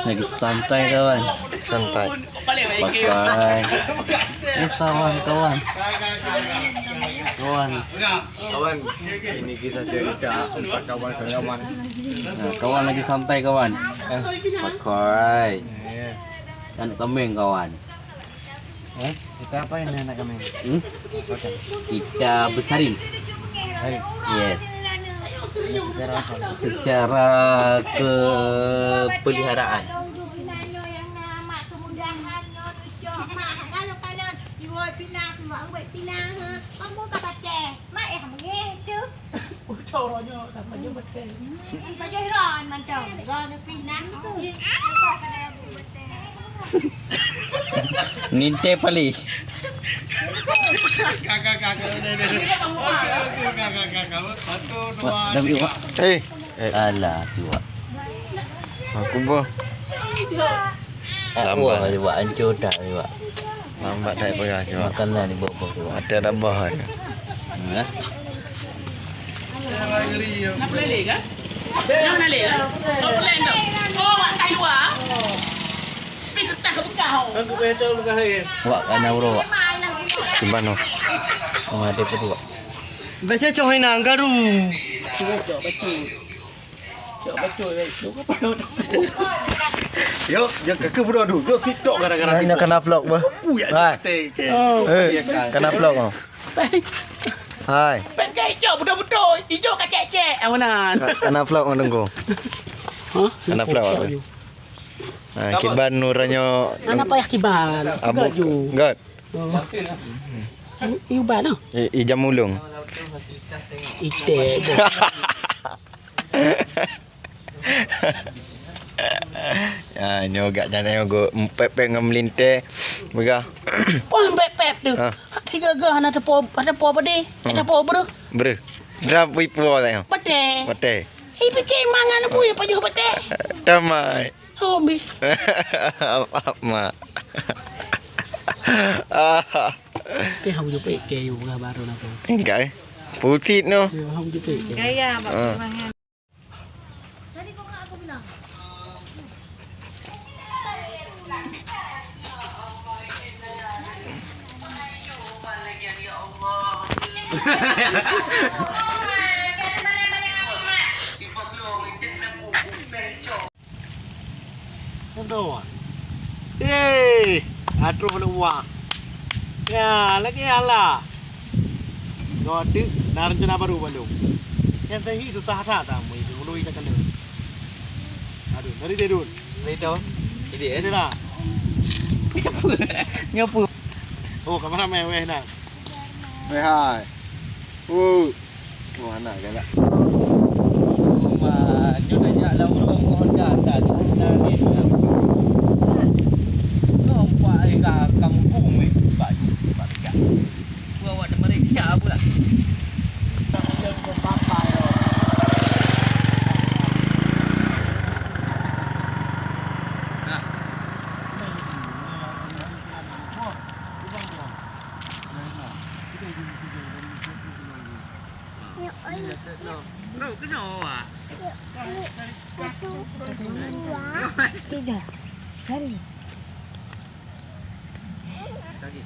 Lagi santai kawan. Santai. Pakai. Kawan kawan. Kawan. Kawan, ini kisah cerita empat kawan-kawan. Nah, kawan lagi santai kawan. Pakai. Anak kambing kawan. Kita apa ini anak kami? Kita besarin. Yes. Secara apa? Secara kepeliharaan. Ninte pali. Alah, tiwa. Aku boh. Lambat tiwa, hancur dah tiwa. Lambat dah pergi coba. Makanan ni bawa tiwa. Ada tambah ada. Ha? Nak boleh kan? Jangan nak lek. Kau boleh tak? Oh, awak kat luar. Pergi tetap ke bekau. Aku betul bukan hari. Wak kana bro wak. Gimana? Sama ada pun wak. Baca coy nang garu. Yo, jangan ke bro aduh. Duk TikTok gara-gara Mana kena vlog bah? Hai. Kena vlog oh. Hai. Pen ke hijau betul-betul. Hijau kat cek-cek. Awanan. Kena vlog ngandung Hah? Kena vlog. Nah, kiban nuranya Mana payah kiban? abuk. God. Iuban ah. Ijam mulung. Ite. Ya, nyogak jangan nyogok pepek ngam melinte. Begah. Oh, pep tu. Ha. Tiga gah ada po apa deh? Ada po apa tu? Ber. Drap ipo tanya. Pete. Pate. Hei fikir mangan apa ya pajuh pete. Damai. Oh, mi. Apa mak. Pe hang ju pe ke yu ga baru na ko. Enggak. Putih no. Hang ju pe ke. Gaya, Pak Ah. Mangan. Tentu. Aduh luar. Ya, lagi ala. Godi narjana baru belum. Yang tadi itu sah-sah tamu itu belum kita kena. Aduh, dari dia dulu. Dari dah. Ini lah. Nyapu. Oh, kamera mewah nak. Hai. Mana galak. Maju dah lah orang mohon datang dah ni. Nampak ke kampung ni. Baju dekat. Bawa ada mereka pula. Yang berpapai. Bro, kenapa? Tiga. Hari. Lagi.